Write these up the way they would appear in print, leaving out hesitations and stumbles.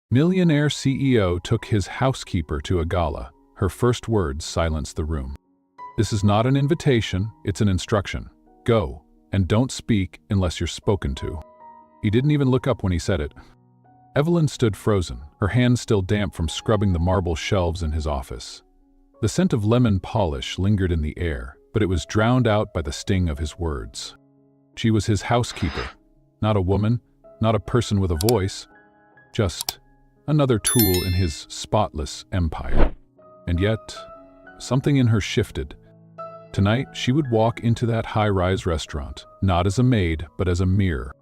Millionaire CEO took his housekeeper to a gala. Her first words silenced the room. This is not an invitation, it's an instruction. Go, and don't speak unless you're spoken to. He didn't even look up when he said it. Evelyn stood frozen, her hands still damp from scrubbing the marble shelves in his office. The scent of lemon polish lingered in the air, but it was drowned out by the sting of his words. She was his housekeeper, not a woman, not a person with a voice, just another tool in his spotless empire. And yet, something in her shifted. Tonight, she would walk into that high-rise restaurant, not as a maid, but as a mirror.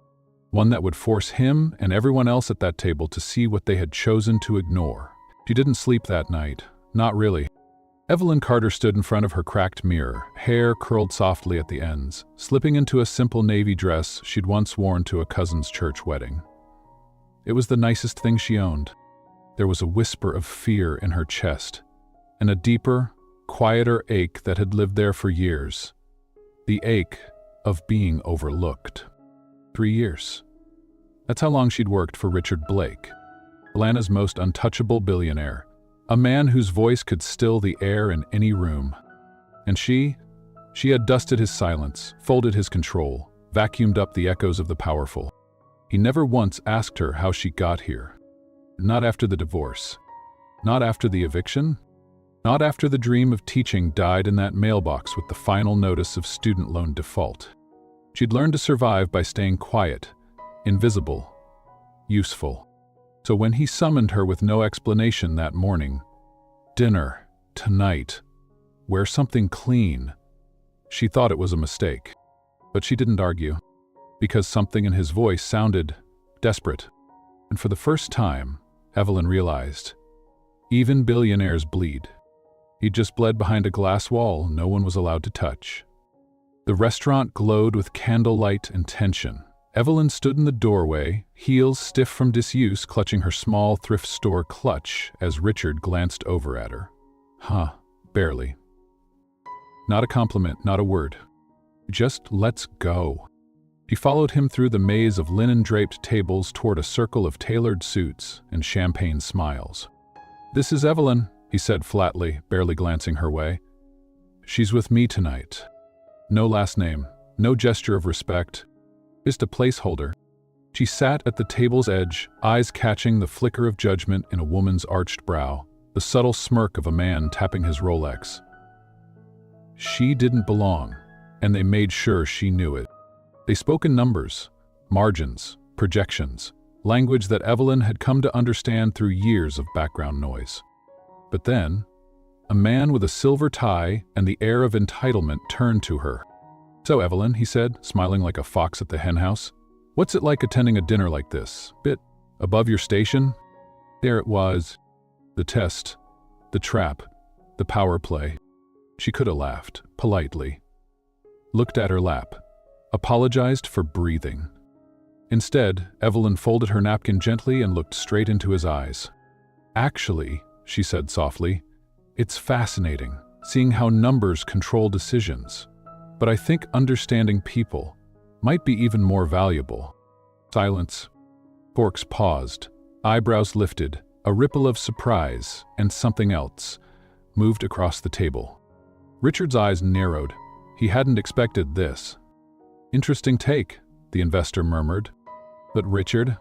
One that would force him and everyone else at that table to see what they had chosen to ignore. She didn't sleep that night. Not really. Evelyn Carter stood in front of her cracked mirror, hair curled softly at the ends, slipping into a simple navy dress she'd once worn to a cousin's church wedding. It was the nicest thing she owned. There was a whisper of fear in her chest, and a deeper, quieter ache that had lived there for years. The ache of being overlooked. 3 years. That's how long she'd worked for Richard Blake, Atlanta's most untouchable billionaire, a man whose voice could still the air in any room. And she had dusted his silence, folded his control, vacuumed up the echoes of the powerful. He never once asked her how she got here. Not after the divorce. Not after the eviction. Not after the dream of teaching died in that mailbox with the final notice of student loan default. She'd learned to survive by staying quiet, invisible, useful. So when he summoned her with no explanation that morning, dinner, tonight, wear something clean, she thought it was a mistake. But she didn't argue, because something in his voice sounded desperate. And for the first time, Evelyn realized, even billionaires bleed. He'd just bled behind a glass wall no one was allowed to touch. The restaurant glowed with candlelight and tension. Evelyn stood in the doorway, heels stiff from disuse, clutching her small thrift store clutch as Richard glanced over at her. Barely. Not a compliment, not a word. Just let's go. She followed him through the maze of linen-draped tables toward a circle of tailored suits and champagne smiles. "This is Evelyn," he said flatly, barely glancing her way. "She's with me tonight." No last name, no gesture of respect, just a placeholder. She sat at the table's edge, eyes catching the flicker of judgment in a woman's arched brow, the subtle smirk of a man tapping his Rolex. She didn't belong, and they made sure she knew it. They spoke in numbers, margins, projections, language that Evelyn had come to understand through years of background noise. But then, a man with a silver tie and the air of entitlement turned to her. "So, Evelyn," he said, smiling like a fox at the henhouse, "what's it like attending a dinner like this? Bit above your station?" There it was. The test, the trap, the power play. She could have laughed, politely. Looked at her lap. Apologized for breathing. Instead, Evelyn folded her napkin gently and looked straight into his eyes. "Actually," she said softly, "it's fascinating, seeing how numbers control decisions. But I think understanding people might be even more valuable." Silence. Forks paused, eyebrows lifted, a ripple of surprise, and something else moved across the table. Richard's eyes narrowed. He hadn't expected this. "Interesting take," the investor murmured. But Richard?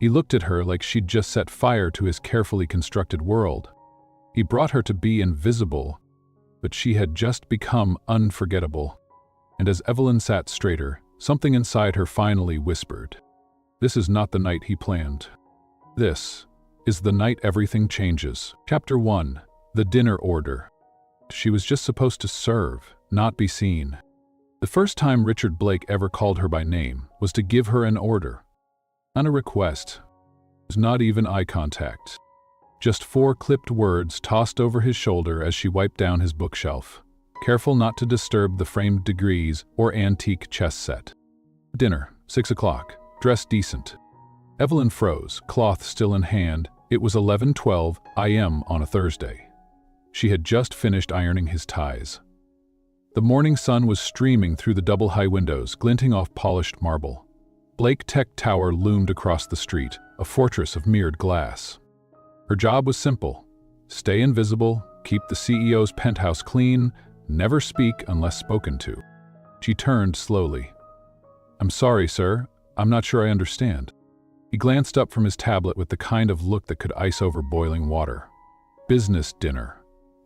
He looked at her like she'd just set fire to his carefully constructed world. He brought her to be invisible, but she had just become unforgettable. And as Evelyn sat straighter, something inside her finally whispered, "This is not the night he planned. This is the night everything changes." Chapter 1. The Dinner Order. She was just supposed to serve, not be seen. The first time Richard Blake ever called her by name was to give her an order. Not a request. It was not even eye contact. Just 4 clipped words tossed over his shoulder as she wiped down his bookshelf, careful not to disturb the framed degrees or antique chess set. "Dinner, 6 o'clock. Dress decent." Evelyn froze, cloth still in hand. It was 11:12 a.m. on a Thursday. She had just finished ironing his ties. The morning sun was streaming through the double-high windows, glinting off polished marble. Blake Tech Tower loomed across the street, a fortress of mirrored glass. Her job was simple: stay invisible, keep the CEO's penthouse clean, never speak unless spoken to. She turned slowly. "I'm sorry, sir. I'm not sure I understand." He glanced up from his tablet with the kind of look that could ice over boiling water. "Business dinner.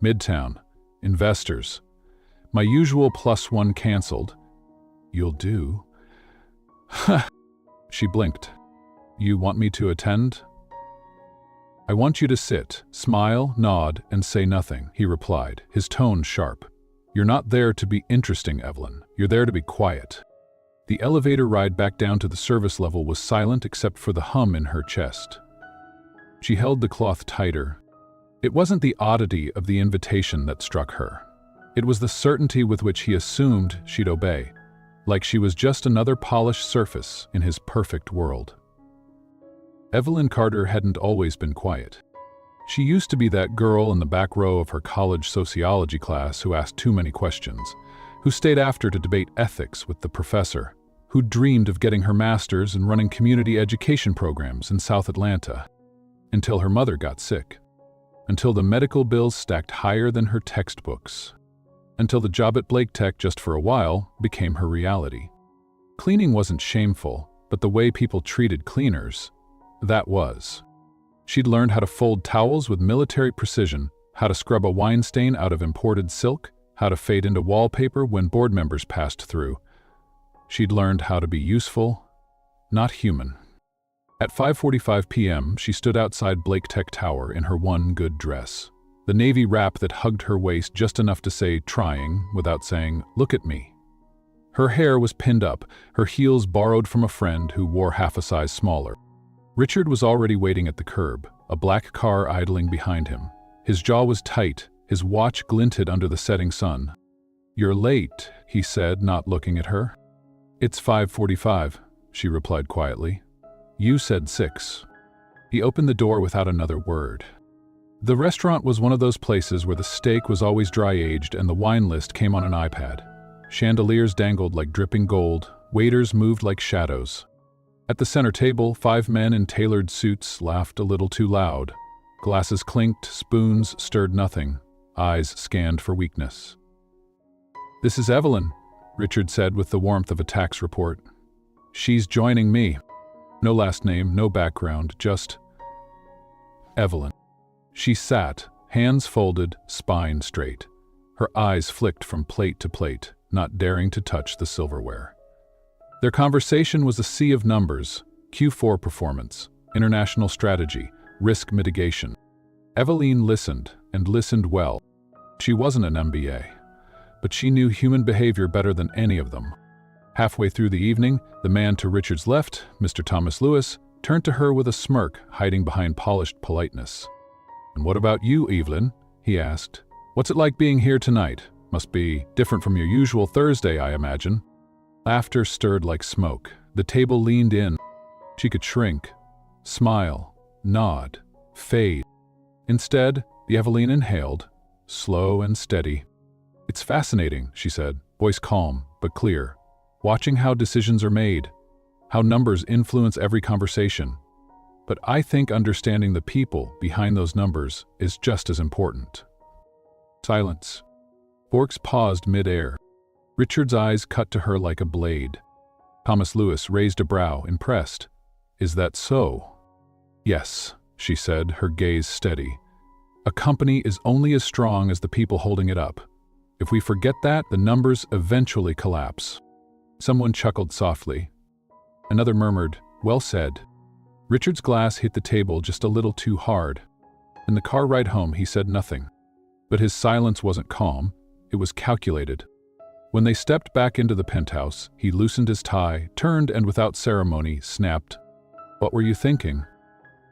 Midtown. Investors. My usual +1 canceled." "You'll do." She blinked. "You want me to attend?" "I want you to sit, smile, nod, and say nothing," he replied, his tone sharp. "You're not there to be interesting, Evelyn. You're there to be quiet." The elevator ride back down to the service level was silent except for the hum in her chest. She held the cloth tighter. It wasn't the oddity of the invitation that struck her. It was the certainty with which he assumed she'd obey, like she was just another polished surface in his perfect world. Evelyn Carter hadn't always been quiet. She used to be that girl in the back row of her college sociology class who asked too many questions, who stayed after to debate ethics with the professor, who dreamed of getting her master's and running community education programs in South Atlanta, until her mother got sick, until the medical bills stacked higher than her textbooks, until the job at Blake Tech, just for a while, became her reality. Cleaning wasn't shameful, but the way people treated cleaners, that was. She'd learned how to fold towels with military precision, how to scrub a wine stain out of imported silk, how to fade into wallpaper when board members passed through. She'd learned how to be useful, not human. At 5:45 p.m., she stood outside Blake Tech Tower in her one good dress, the navy wrap that hugged her waist just enough to say "trying" without saying "look at me." Her hair was pinned up, her heels borrowed from a friend who wore half a size smaller. Richard was already waiting at the curb, a black car idling behind him. His jaw was tight, his watch glinted under the setting sun. "You're late," he said, not looking at her. "It's 5:45, she replied quietly. "You said 6. He opened the door without another word. The restaurant was one of those places where the steak was always dry-aged and the wine list came on an iPad. Chandeliers dangled like dripping gold, waiters moved like shadows. At the center table, 5 men in tailored suits laughed a little too loud. Glasses clinked, spoons stirred nothing, eyes scanned for weakness. "This is Evelyn," Richard said with the warmth of a tax report. "She's joining me." No last name, no background, just Evelyn. She sat, hands folded, spine straight. Her eyes flicked from plate to plate, not daring to touch the silverware. Their conversation was a sea of numbers: Q4 performance, international strategy, risk mitigation. Evelyn listened, and listened well. She wasn't an MBA, but she knew human behavior better than any of them. Halfway through the evening, the man to Richard's left, Mr. Thomas Lewis, turned to her with a smirk hiding behind polished politeness. "And what about you, Evelyn?" he asked. "What's it like being here tonight? Must be different from your usual Thursday, I imagine." Laughter stirred like smoke. The table leaned in. She could shrink, smile, nod, fade. Instead, the Evelyn inhaled, slow and steady. "It's fascinating," she said, voice calm but clear, "watching how decisions are made, how numbers influence every conversation. But I think understanding the people behind those numbers is just as important." Silence. Forks paused mid-air. Richard's eyes cut to her like a blade. Thomas Lewis raised a brow, impressed. "Is that so?" "Yes," she said, her gaze steady. "A company is only as strong as the people holding it up. If we forget that, the numbers eventually collapse." Someone chuckled softly. Another murmured, "Well said." Richard's glass hit the table just a little too hard. In the car ride home, he said nothing. But his silence wasn't calm, it was calculated. When they stepped back into the penthouse, he loosened his tie, turned, and without ceremony, snapped, "What were you thinking?"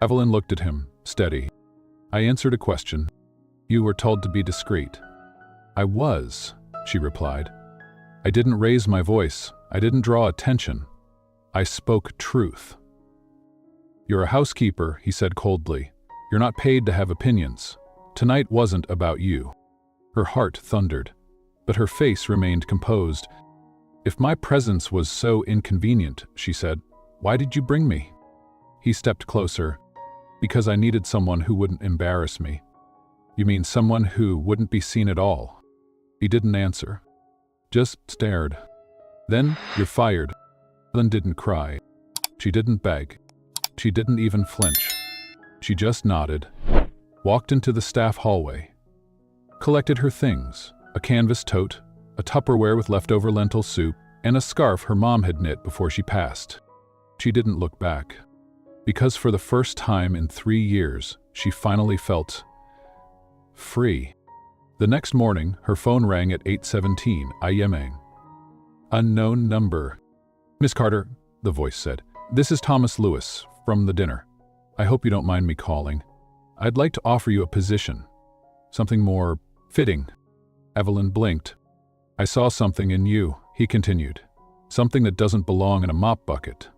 Evelyn looked at him, steady. "I answered a question. You were told to be discreet." "I was," she replied. "I didn't raise my voice. I didn't draw attention. I spoke truth." "You're a housekeeper," he said coldly. "You're not paid to have opinions. Tonight wasn't about you." Her heart thundered, but her face remained composed. "If my presence was so inconvenient," she said, Why did you bring me? He stepped closer. Because I needed someone who wouldn't embarrass me. You mean someone who wouldn't be seen at all? He didn't answer. Just stared. Then, you're fired. Evelyn didn't cry. She didn't beg. She didn't even flinch. She just nodded, walked into the staff hallway, collected her things, a canvas tote, a Tupperware with leftover lentil soup, and a scarf her mom had knit before she passed. She didn't look back. Because for the first time in 3 years, she finally felt free. The next morning, her phone rang at 8:17 a.m. Unknown number. Miss Carter, the voice said, this is Thomas Lewis from the dinner. I hope you don't mind me calling. I'd like to offer you a position. Something more fitting. Evelyn blinked. I saw something in you, he continued. Something that doesn't belong in a mop bucket.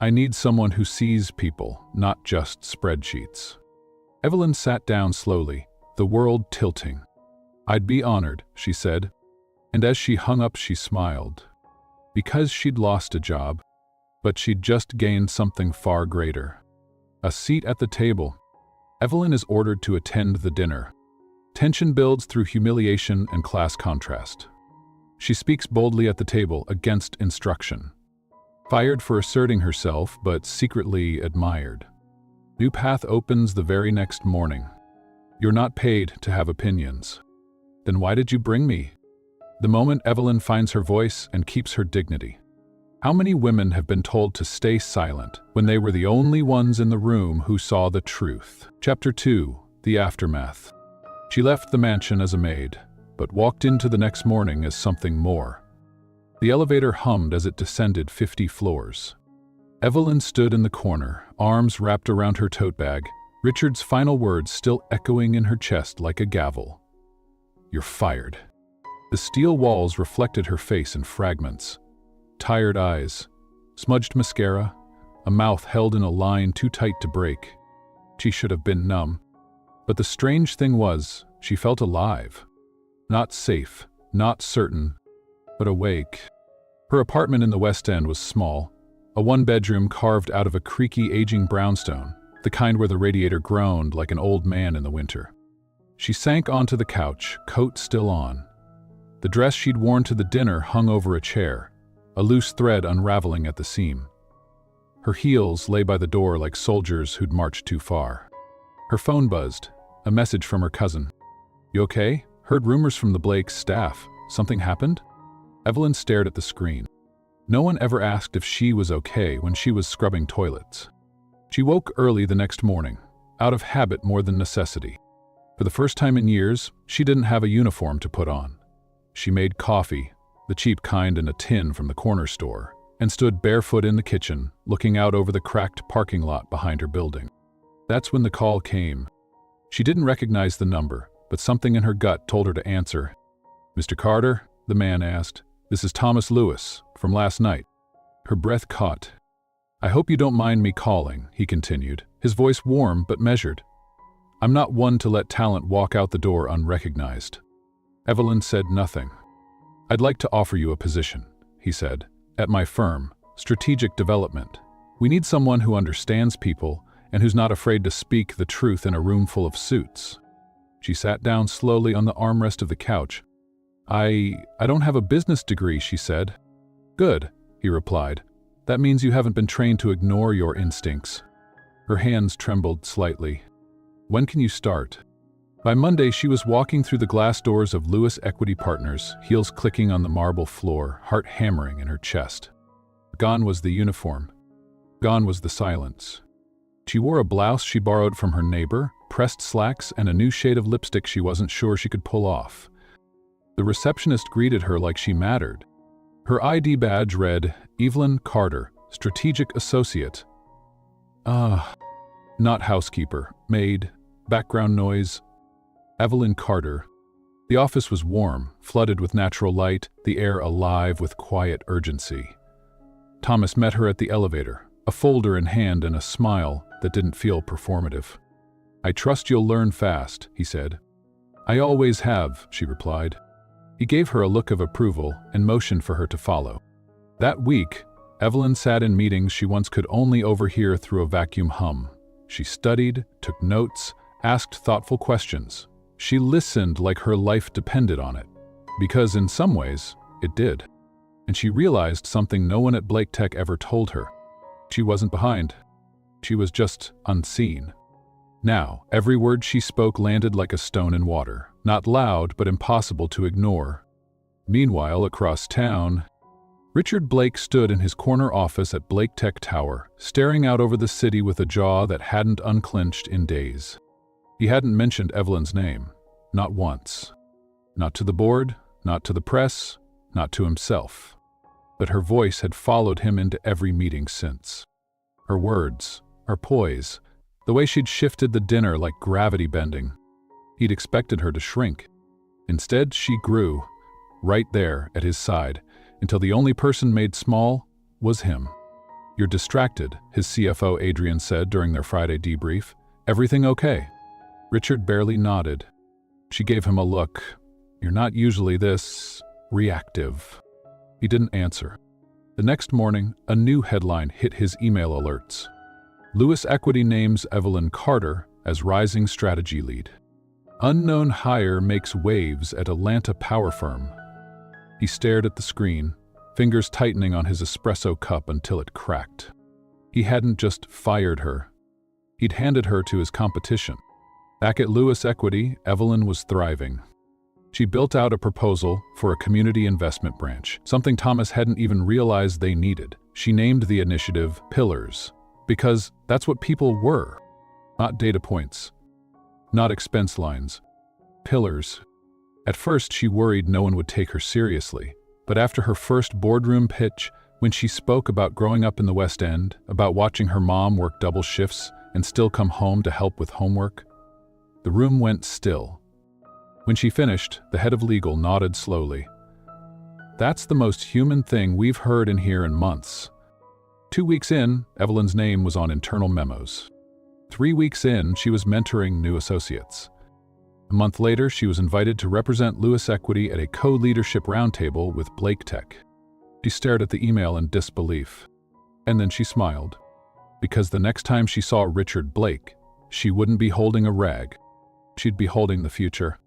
I need someone who sees people, not just spreadsheets. Evelyn sat down slowly, the world tilting. I'd be honored, she said. And as she hung up, she smiled. Because she'd lost a job, but she'd just gained something far greater. A seat at the table. Evelyn is ordered to attend the dinner. Tension builds through humiliation and class contrast. She speaks boldly at the table against instruction. Fired for asserting herself, but secretly admired. New path opens the very next morning. You're not paid to have opinions. Then why did you bring me? The moment Evelyn finds her voice and keeps her dignity. How many women have been told to stay silent when they were the only ones in the room who saw the truth? Chapter 2. The Aftermath. She left the mansion as a maid, but walked into the next morning as something more. The elevator hummed as it descended 50 floors. Evelyn stood in the corner, arms wrapped around her tote bag, Richard's final words still echoing in her chest like a gavel. You're fired. The steel walls reflected her face in fragments. Tired eyes, smudged mascara, a mouth held in a line too tight to break. She should have been numb. But the strange thing was, she felt alive. Not safe, not certain, but awake. Her apartment in the West End was small, a one-bedroom carved out of a creaky aging brownstone, the kind where the radiator groaned like an old man in the winter. She sank onto the couch, coat still on. The dress she'd worn to the dinner hung over a chair, a loose thread unraveling at the seam. Her heels lay by the door like soldiers who'd marched too far. Her phone buzzed, a message from her cousin. You okay? Heard rumors from the Blakes' staff. Something happened? Evelyn stared at the screen. No one ever asked if she was okay when she was scrubbing toilets. She woke early the next morning, out of habit more than necessity. For the first time in years, she didn't have a uniform to put on. She made coffee, the cheap kind in a tin from the corner store, and stood barefoot in the kitchen, looking out over the cracked parking lot behind her building. That's when the call came. She didn't recognize the number, but something in her gut told her to answer. Mr. Carter, the man asked. This is Thomas Lewis, from last night. Her breath caught. I hope you don't mind me calling, he continued, his voice warm but measured. I'm not one to let talent walk out the door unrecognized. Evelyn said nothing. I'd like to offer you a position, he said, at my firm, Strategic Development. We need someone who understands people and who's not afraid to speak the truth in a room full of suits. She sat down slowly on the armrest of the couch. I don't have a business degree, she said. Good, he replied. That means you haven't been trained to ignore your instincts. Her hands trembled slightly. When can you start? By Monday, she was walking through the glass doors of Lewis Equity Partners, heels clicking on the marble floor, heart hammering in her chest. Gone was the uniform. Gone was the silence. She wore a blouse she borrowed from her neighbor, pressed slacks, and a new shade of lipstick she wasn't sure she could pull off. The receptionist greeted her like she mattered. Her ID badge read, Evelyn Carter, Strategic Associate. Not housekeeper, maid, background noise. Evelyn Carter. The office was warm, flooded with natural light, the air alive with quiet urgency. Thomas met her at the elevator, a folder in hand and a smile that didn't feel performative. I trust you'll learn fast, he said. I always have, she replied. He gave her a look of approval and motioned for her to follow. That week, Evelyn sat in meetings she once could only overhear through a vacuum hum. She studied, took notes, asked thoughtful questions. She listened like her life depended on it. Because in some ways, it did. And she realized something no one at Blake Tech ever told her. She wasn't behind. She was just unseen. Now, every word she spoke landed like a stone in water. Not loud, but impossible to ignore. Meanwhile, across town, Richard Blake stood in his corner office at Blake Tech Tower, staring out over the city with a jaw that hadn't unclenched in days. He hadn't mentioned Evelyn's name. Not once. Not to the board, not to the press, not to himself. But her voice had followed him into every meeting since. Her words, her poise, the way she'd shifted the dinner like gravity bending. He'd expected her to shrink. Instead, she grew, right there at his side, until the only person made small was him. "You're distracted," his CFO Adrian said during their Friday debrief. "Everything okay?" Richard barely nodded. She gave him a look. "You're not usually this reactive." He didn't answer. The next morning, a new headline hit his email alerts. Lewis Equity names Evelyn Carter as rising strategy lead. Unknown hire makes waves at Atlanta power firm. He stared at the screen, fingers tightening on his espresso cup until it cracked. He hadn't just fired her. He'd handed her to his competition. Back at Lewis Equity, Evelyn was thriving. She built out a proposal for a community investment branch, something Thomas hadn't even realized they needed. She named the initiative Pillars, because that's what people were. Not data points, not expense lines. Pillars. At first, she worried no one would take her seriously, but after her first boardroom pitch, when she spoke about growing up in the West End, about watching her mom work double shifts and still come home to help with homework, the room went still. When she finished, the head of legal nodded slowly. "That's the most human thing we've heard in here in months." 2 weeks in, Evelyn's name was on internal memos. 3 weeks in, she was mentoring new associates. A month later, she was invited to represent Lewis Equity at a co-leadership roundtable with Blake Tech. She stared at the email in disbelief. And then she smiled. Because the next time she saw Richard Blake, she wouldn't be holding a rag. She'd be holding the future.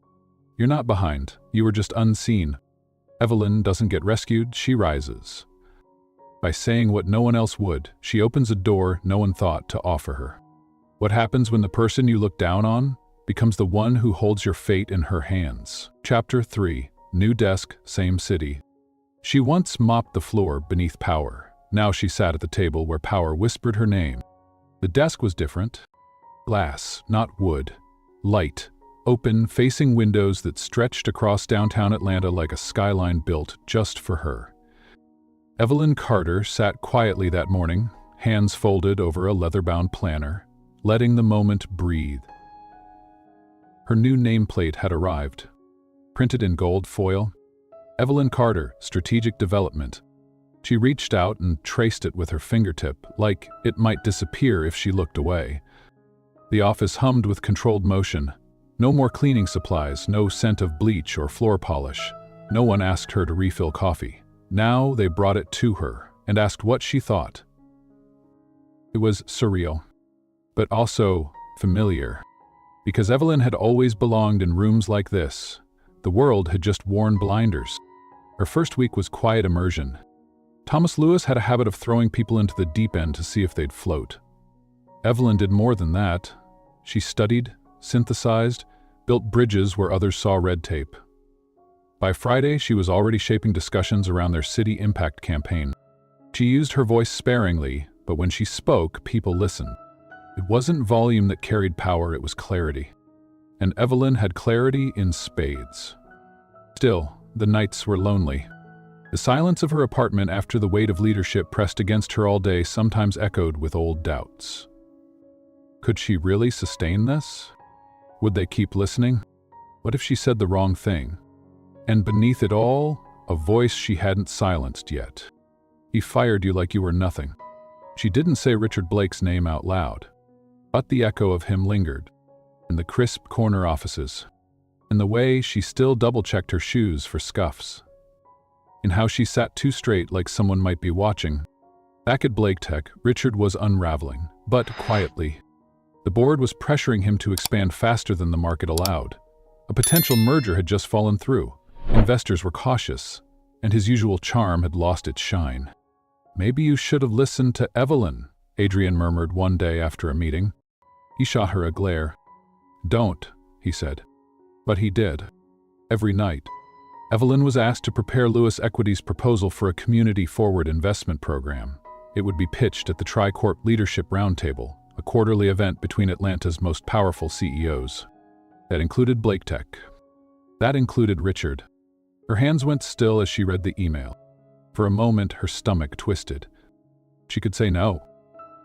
"You're not behind. You were just unseen. Evelyn doesn't get rescued, she rises." By saying what no one else would, she opens a door no one thought to offer her. What happens when the person you look down on becomes the one who holds your fate in her hands? Chapter 3. New desk, same city. She once mopped the floor beneath Power. Now she sat at the table where Power whispered her name. The desk was different. Glass, not wood. Light, open, facing windows that stretched across downtown Atlanta like a skyline built just for her. Evelyn Carter sat quietly that morning, hands folded over a leather-bound planner, letting the moment breathe. Her new nameplate had arrived. Printed in gold foil, Evelyn Carter, Strategic Development. She reached out and traced it with her fingertip, like it might disappear if she looked away. The office hummed with controlled motion. No more cleaning supplies, no scent of bleach or floor polish. No one asked her to refill coffee. Now they brought it to her and asked what she thought. It was surreal, but also familiar. Because Evelyn had always belonged in rooms like this. The world had just worn blinders. Her first week was quiet immersion. Thomas Lewis had a habit of throwing people into the deep end to see if they'd float. Evelyn did more than that. She studied, synthesized, built bridges where others saw red tape. By Friday, she was already shaping discussions around their city impact campaign. She used her voice sparingly, but when she spoke, people listened. It wasn't volume that carried power, it was clarity. And Evelyn had clarity in spades. Still, the nights were lonely. The silence of her apartment after the weight of leadership pressed against her all day sometimes echoed with old doubts. Could she really sustain this? Would they keep listening? What if she said the wrong thing? And beneath it all, a voice she hadn't silenced yet. "He fired you like you were nothing." She didn't say Richard Blake's name out loud, but the echo of him lingered. In the crisp corner offices. In the way she still double-checked her shoes for scuffs. In how she sat too straight like someone might be watching. Back at Blake Tech, Richard was unraveling, but quietly. The board was pressuring him to expand faster than the market allowed. A potential merger had just fallen through. Investors were cautious, and his usual charm had lost its shine. "Maybe you should have listened to Evelyn," Adrian murmured one day after a meeting. He shot her a glare. "Don't," he said. But he did. Every night. Evelyn was asked to prepare Lewis Equity's proposal for a community-forward investment program. It would be pitched at the Tricorp Leadership Roundtable, a quarterly event between Atlanta's most powerful CEOs. That included Blake Tech. That included Richard. Her hands went still as she read the email. For a moment, her stomach twisted. She could say no.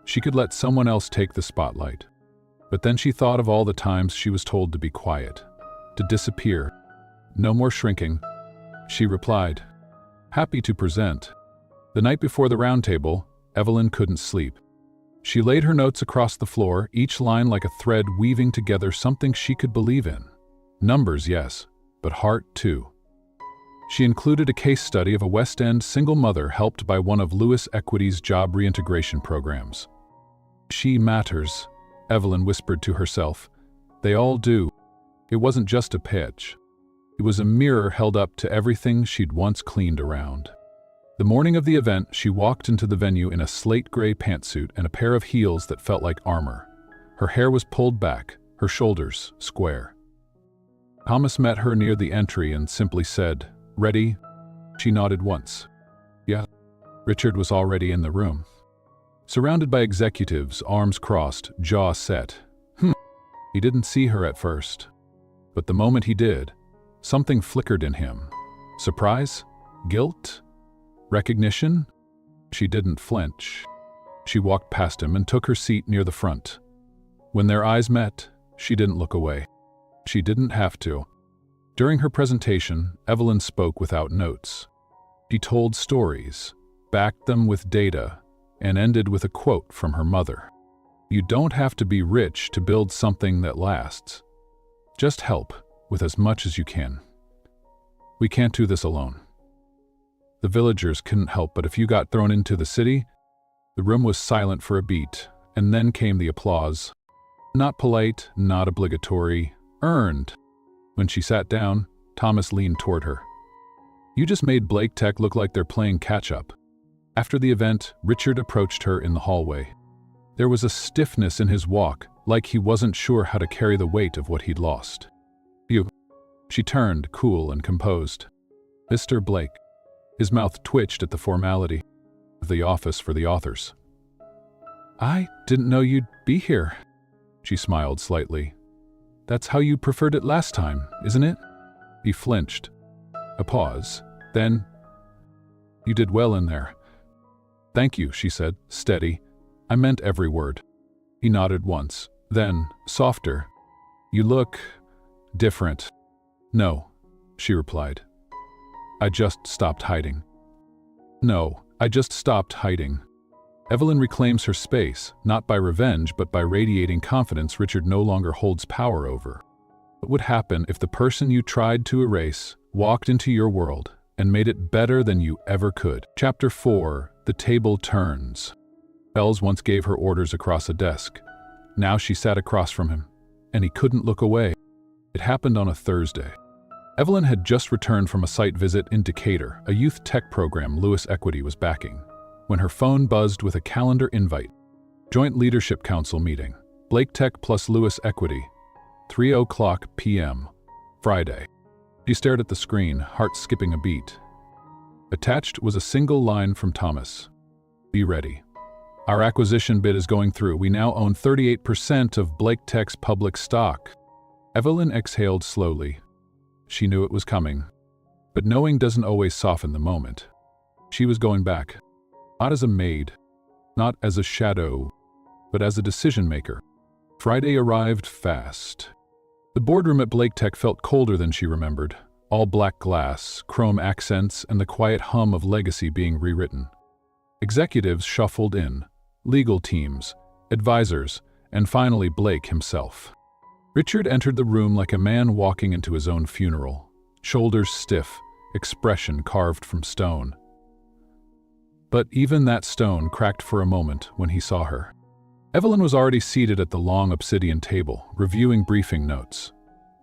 She could let someone else take the spotlight. But then she thought of all the times she was told to be quiet, to disappear. No more shrinking. She replied, "Happy to present." The night before the roundtable, Evelyn couldn't sleep. She laid her notes across the floor, each line like a thread weaving together something she could believe in. Numbers, yes, but heart too. She included a case study of a West End single mother helped by one of Lewis Equity's job reintegration programs. "She matters," Evelyn whispered to herself. "They all do." It wasn't just a pitch. It was a mirror held up to everything she'd once cleaned around. The morning of the event, she walked into the venue in a slate-gray pantsuit and a pair of heels that felt like armor. Her hair was pulled back, her shoulders square. Thomas met her near the entry and simply said, "Ready?" She nodded once. "Yeah." Richard was already in the room. Surrounded by executives, arms crossed, jaw set. He didn't see her at first. But the moment he did, something flickered in him. Surprise? Guilt? Recognition? She didn't flinch. She walked past him and took her seat near the front. When their eyes met, she didn't look away. She didn't have to. During her presentation, Evelyn spoke without notes. She told stories, backed them with data, and ended with a quote from her mother. "You don't have to be rich to build something that lasts. Just help with as much as you can. We can't do this alone." The villagers couldn't help but if you got thrown into the city. The room was silent for a beat, and then came the applause. Not polite, not obligatory, earned. When she sat down, Thomas leaned toward her. "You just made Blake Tech look like they're playing catch-up." After the event, Richard approached her in the hallway. There was a stiffness in his walk, like he wasn't sure how to carry the weight of what he'd lost. "You." She turned, cool and composed. "Mr. Blake." His mouth twitched at the formality. "The office for the authors." "I didn't know you'd be here." She smiled slightly. "That's how you preferred it last time, isn't it?" He flinched. A pause. Then, "You did well in there." "Thank you," she said, steady. "I meant every word." He nodded once. Then, softer. "You look different." "No," she replied. "I just stopped hiding." "No, I just stopped hiding." Evelyn reclaims her space, not by revenge, but by radiating confidence Richard no longer holds power over. What would happen if the person you tried to erase walked into your world and made it better than you ever could? Chapter 4. The Table Turns. Bells once gave her orders across a desk. Now she sat across from him, and he couldn't look away. It happened on a Thursday. Evelyn had just returned from a site visit in Decatur, a youth tech program Lewis Equity was backing, when her phone buzzed with a calendar invite. Joint Leadership Council meeting, Blake Tech plus Lewis Equity, 3:00 p.m., Friday. She stared at the screen, heart skipping a beat. Attached was a single line from Thomas. "Be ready. Our acquisition bid is going through. We now own 38% of Blake Tech's public stock." Evelyn exhaled slowly. She knew it was coming. But knowing doesn't always soften the moment. She was going back. Not as a maid, not as a shadow, but as a decision-maker. Friday arrived fast. The boardroom at Blake Tech felt colder than she remembered. All black glass, chrome accents, and the quiet hum of legacy being rewritten. Executives shuffled in. Legal teams, advisors, and finally Blake himself. Richard entered the room like a man walking into his own funeral. Shoulders stiff, expression carved from stone. But even that stone cracked for a moment when he saw her. Evelyn was already seated at the long obsidian table, reviewing briefing notes.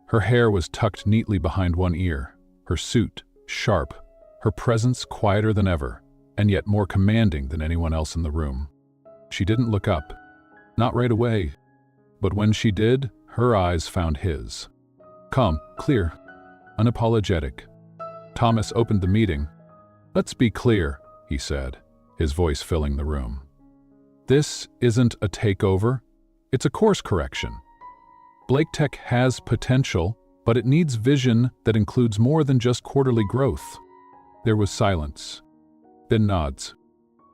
Her hair was tucked neatly behind one ear, her suit sharp, her presence quieter than ever, and yet more commanding than anyone else in the room. She didn't look up, not right away, but when she did, her eyes found his. Calm, clear, unapologetic. Thomas opened the meeting. "Let's be clear," he said, his voice filling the room. "This isn't a takeover, it's a course correction. Blake Tech has potential, but it needs vision that includes more than just quarterly growth." There was silence, then nods.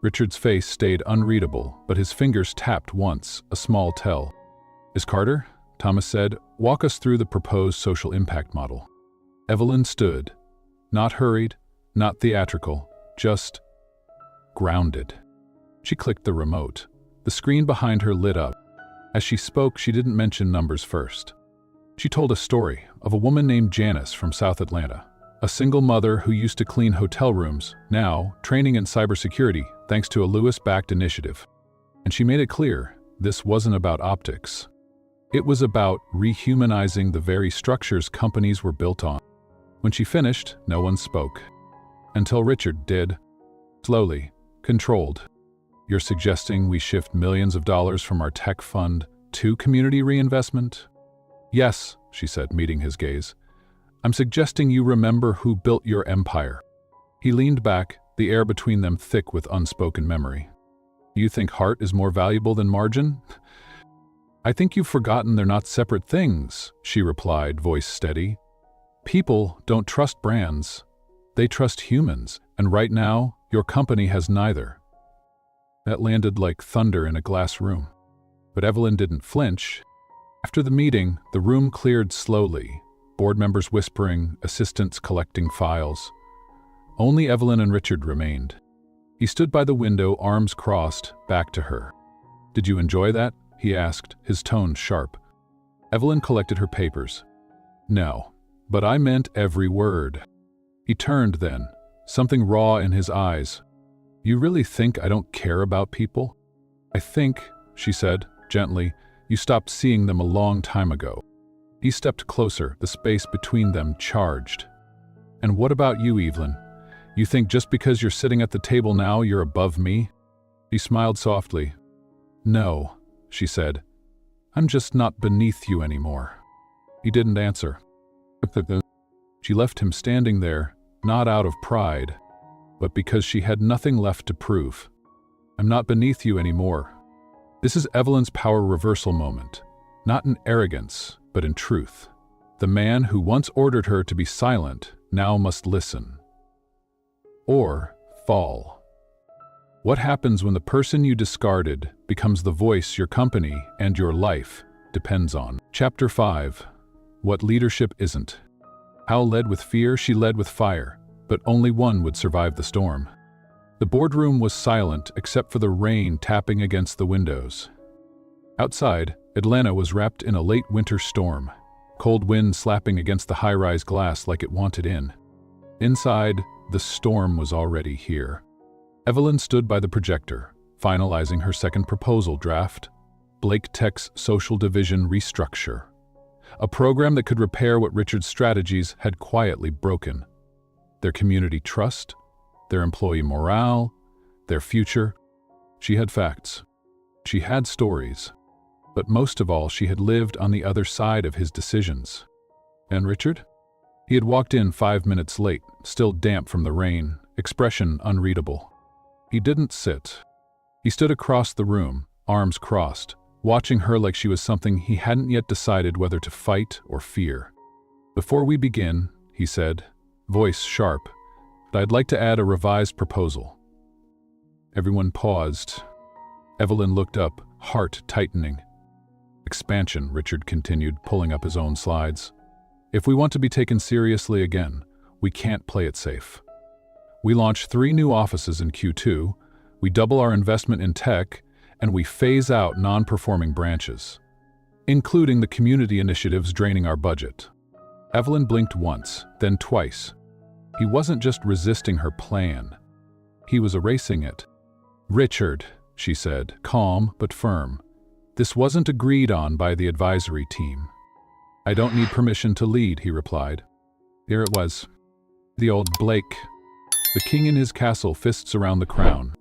Richard's face stayed unreadable, but his fingers tapped once, a small tell. "Miss Carter," Thomas said, "walk us through the proposed social impact model." Evelyn stood, not hurried, not theatrical, just grounded. She clicked the remote. The screen behind her lit up. As she spoke, she didn't mention numbers first. She told a story of a woman named Janice from South Atlanta, a single mother who used to clean hotel rooms, now training in cybersecurity thanks to a Lewis-backed initiative. And she made it clear, this wasn't about optics. It was about rehumanizing the very structures companies were built on. When she finished, no one spoke. Until Richard did. Slowly, controlled. "You're suggesting we shift millions of dollars from our tech fund to community reinvestment?" "Yes," she said, meeting his gaze. "I'm suggesting you remember who built your empire." He leaned back, the air between them thick with unspoken memory. "You think heart is more valuable than margin?" "I think you've forgotten they're not separate things," she replied, voice steady. "People don't trust brands. They trust humans, and right now, your company has neither." That landed like thunder in a glass room. But Evelyn didn't flinch. After the meeting, the room cleared slowly, board members whispering, assistants collecting files. Only Evelyn and Richard remained. He stood by the window, arms crossed, back to her. "Did you enjoy that?" he asked, his tone sharp. Evelyn collected her papers. "No, but I meant every word." He turned then, something raw in his eyes. "You really think I don't care about people?" "I think," she said, gently, "you stopped seeing them a long time ago." He stepped closer, the space between them charged. "And what about you, Evelyn? You think just because you're sitting at the table now, you're above me?" He smiled softly. "No," she said. "I'm just not beneath you anymore." He didn't answer. She left him standing there, not out of pride, but because she had nothing left to prove. "I'm not beneath you anymore." This is Evelyn's power reversal moment, not in arrogance, but in truth. The man who once ordered her to be silent now must listen. Or fall. What happens when the person you discarded becomes the voice your company and your life depends on? Chapter 5. What leadership isn't. Hal led with fear, she led with fire, but only one would survive the storm. The boardroom was silent except for the rain tapping against the windows. Outside, Atlanta was wrapped in a late winter storm, cold wind slapping against the high-rise glass like it wanted in. Inside, the storm was already here. Evelyn stood by the projector, finalizing her second proposal draft, Blake Tech's social division restructure. A program that could repair what Richard's strategies had quietly broken. Their community trust, their employee morale, their future. She had facts. She had stories. But most of all, she had lived on the other side of his decisions. And Richard? He had walked in 5 minutes late, still damp from the rain, expression unreadable. He didn't sit. He stood across the room, arms crossed, watching her like she was something he hadn't yet decided whether to fight or fear. "Before we begin," he said, voice sharp, "but I'd like to add a revised proposal." Everyone paused. Evelyn looked up, heart tightening. "Expansion," Richard continued, pulling up his own slides. "If we want to be taken seriously again, we can't play it safe. We launch 3 new offices in Q2, we double our investment in tech, and we phase out non-performing branches, including the community initiatives draining our budget." Evelyn blinked once, then twice. He wasn't just resisting her plan. He was erasing it. "Richard," she said, calm but firm. "This wasn't agreed on by the advisory team." "I don't need permission to lead," he replied. Here it was. The old Blake. The king in his castle, fists around the crown.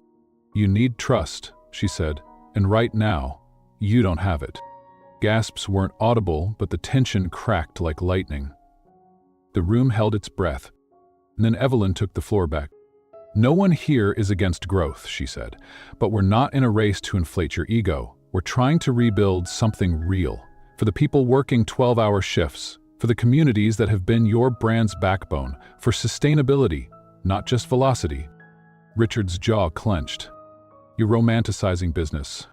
"You need trust," she said, "and right now, you don't have it." Gasps weren't audible, but the tension cracked like lightning. The room held its breath, and then Evelyn took the floor back. "No one here is against growth," she said, "but we're not in a race to inflate your ego. We're trying to rebuild something real, for the people working 12-hour shifts, for the communities that have been your brand's backbone, for sustainability, not just velocity." Richard's jaw clenched. "You're romanticizing business,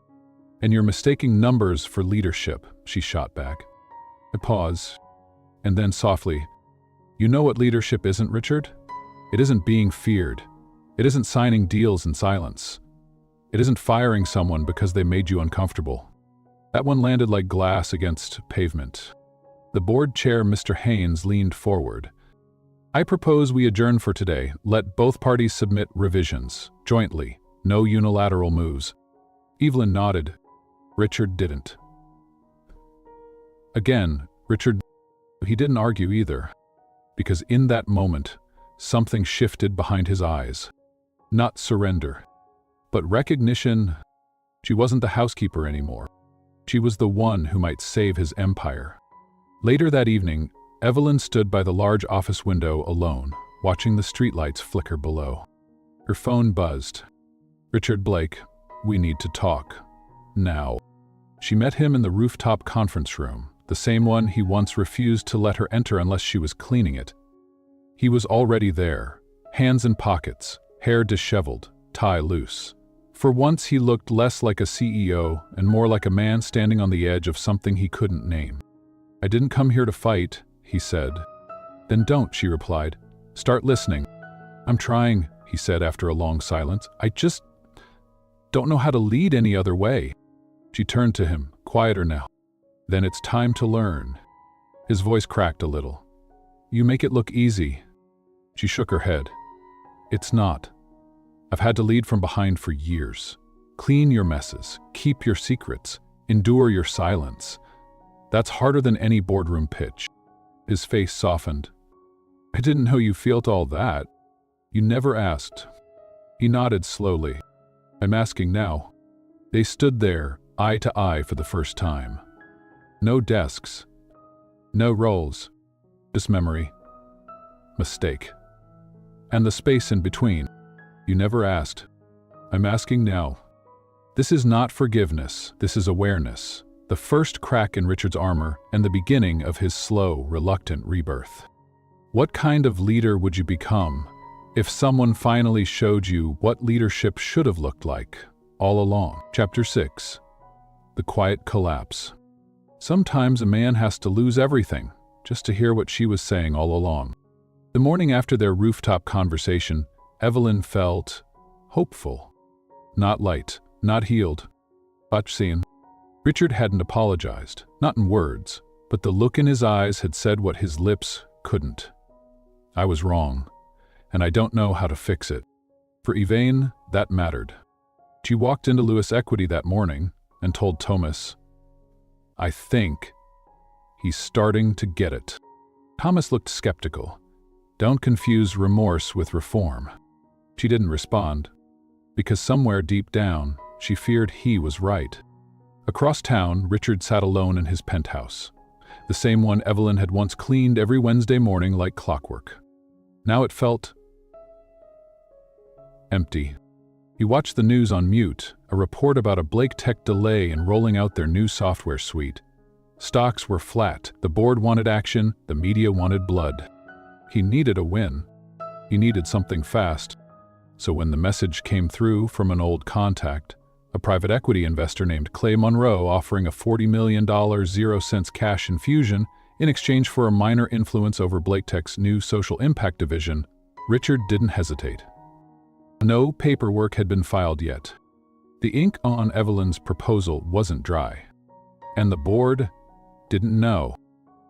and you're mistaking numbers for leadership," she shot back. I paused, and then softly, "You know what leadership isn't, Richard? It isn't being feared. It isn't signing deals in silence. It isn't firing someone because they made you uncomfortable." That one landed like glass against pavement. The board chair, Mr. Haynes, leaned forward. "I propose we adjourn for today. Let both parties submit revisions, jointly. No unilateral moves." Evelyn nodded. Richard didn't. Again, he didn't argue either, because in that moment, something shifted behind his eyes. Not surrender, but recognition. She wasn't the housekeeper anymore. She was the one who might save his empire. Later that evening, Evelyn stood by the large office window alone, watching the streetlights flicker below. Her phone buzzed. "Richard Blake, we need to talk. Now." She met him in the rooftop conference room, the same one he once refused to let her enter unless she was cleaning it. He was already there, hands in pockets, hair disheveled, tie loose. For once he looked less like a CEO and more like a man standing on the edge of something he couldn't name. "I didn't come here to fight," he said. "Then don't," she replied. "Start listening." "I'm trying," he said after a long silence. "I just don't know how to lead any other way." She turned to him, quieter now. "Then it's time to learn." His voice cracked a little. "You make it look easy." She shook her head. "It's not. I've had to lead from behind for years. Clean your messes, keep your secrets, endure your silence. That's harder than any boardroom pitch." His face softened. "I didn't know you felt all that. You never asked." He nodded slowly. "I'm asking now." They stood there, eye to eye for the first time. No desks. No roles. Just memory. Mistake. And the space in between. "You never asked. I'm asking now." This is not forgiveness, this is awareness. The first crack in Richard's armor and the beginning of his slow, reluctant rebirth. What kind of leader would you become if someone finally showed you what leadership should have looked like all along? Chapter 6. The Quiet Collapse. Sometimes a man has to lose everything just to hear what she was saying all along. The morning after their rooftop conversation, Evelyn felt hopeful. Not light, not healed, but seen. Richard hadn't apologized, not in words, but the look in his eyes had said what his lips couldn't. "I was wrong, and I don't know how to fix it." For Elaine, that mattered. She walked into Lewis Equity that morning and told Thomas, "I think he's starting to get it." Thomas looked skeptical. "Don't confuse remorse with reform." She didn't respond, because somewhere deep down, she feared he was right. Across town, Richard sat alone in his penthouse, the same one Evelyn had once cleaned every Wednesday morning like clockwork. Now it felt empty. He watched the news on mute, a report about a Blake Tech delay in rolling out their new software suite. Stocks were flat, the board wanted action, the media wanted blood. He needed a win. He needed something fast. So when the message came through from an old contact, a private equity investor named Clay Monroe offering a $40 million 0-cents cash infusion in exchange for a minor influence over Blake Tech's new social impact division, Richard didn't hesitate. No paperwork had been filed yet. The ink on Evelyn's proposal wasn't dry. And the board didn't know.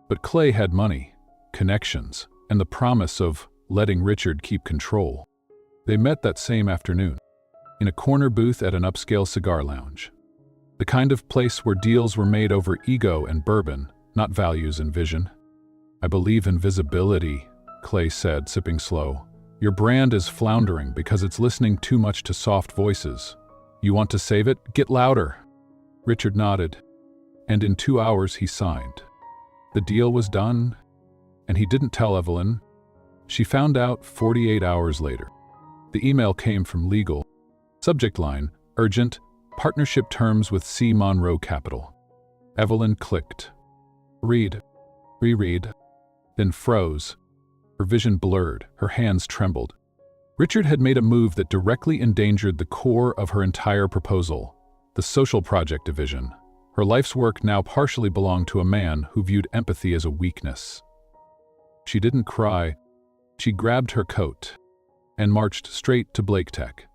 But Clay had money, connections, and the promise of letting Richard keep control. They met that same afternoon, in a corner booth at an upscale cigar lounge. The kind of place where deals were made over ego and bourbon, not values and vision. "I believe in visibility," Clay said, sipping slow. "Your brand is floundering because it's listening too much to soft voices. You want to save it? Get louder." Richard nodded, and in 2 hours he signed. The deal was done, and he didn't tell Evelyn. She found out 48 hours later. The email came from legal. Subject line, urgent, partnership terms with C. Monroe Capital. Evelyn clicked. Read. Reread. Then froze. Her vision blurred, her hands trembled. Richard had made a move that directly endangered the core of her entire proposal, the social project division. Her life's work now partially belonged to a man who viewed empathy as a weakness. She didn't cry. She grabbed her coat and marched straight to Blake Tech.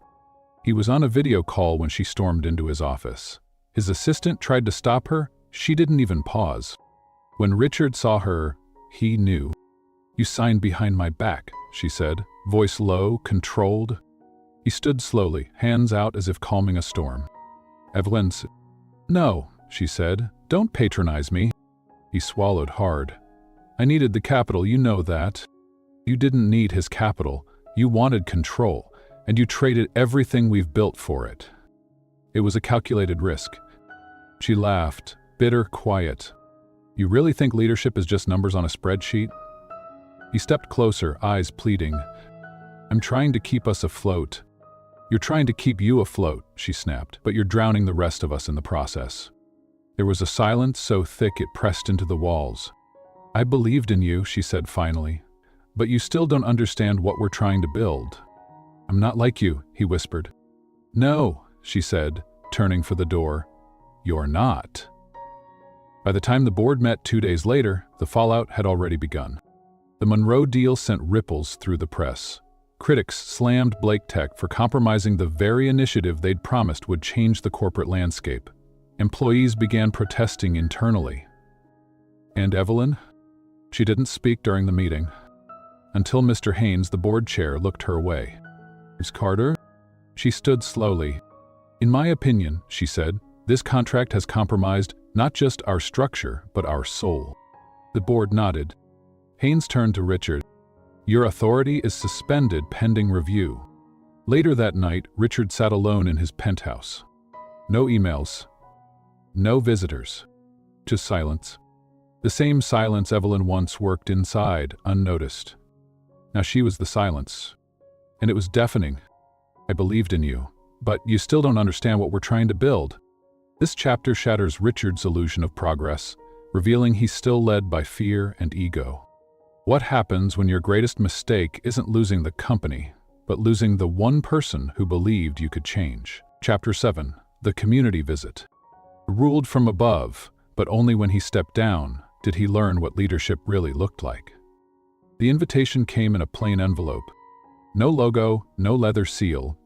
He was on a video call when she stormed into his office. His assistant tried to stop her. She didn't even pause. When Richard saw her, he knew. "You signed behind my back," she said, voice low, controlled. He stood slowly, hands out as if calming a storm. Evelyn said, "No," she said, "don't patronize me." He swallowed hard. "I needed the capital, you know that." "You didn't need his capital. You wanted control, and you traded everything we've built for it." It was a calculated risk. She laughed, bitter, quiet. "You really think leadership is just numbers on a spreadsheet?" He stepped closer, eyes pleading. "I'm trying to keep us afloat." "You're trying to keep you afloat," she snapped, "but you're drowning the rest of us in the process." There was a silence so thick it pressed into the walls. "I believed in you," she said finally, "but you still don't understand what we're trying to build." "I'm not like you," he whispered. "No," she said, turning for the door. "You're not." By the time the board met 2 days later, the fallout had already begun. The Monroe deal sent ripples through the press. Critics slammed Blake Tech for compromising the very initiative they'd promised would change the corporate landscape. Employees began protesting internally. And Evelyn? She didn't speak during the meeting. Until Mr. Haynes, the board chair, looked her way. "Miss Carter?" She stood slowly. "In my opinion," she said, "this contract has compromised not just our structure, but our soul." The board nodded. Haynes turned to Richard. "Your authority is suspended pending review." Later that night, Richard sat alone in his penthouse. No emails. No visitors. Just silence. The same silence Evelyn once worked inside, unnoticed. Now she was the silence. And it was deafening. "I believed in you, but you still don't understand what we're trying to build." This chapter shatters Richard's illusion of progress, revealing he's still led by fear and ego. What happens when your greatest mistake isn't losing the company, but losing the one person who believed you could change? Chapter 7. The Community Visit. Ruled from above, but only when he stepped down did he learn what leadership really looked like. The invitation came in a plain envelope. No logo, no leather seal,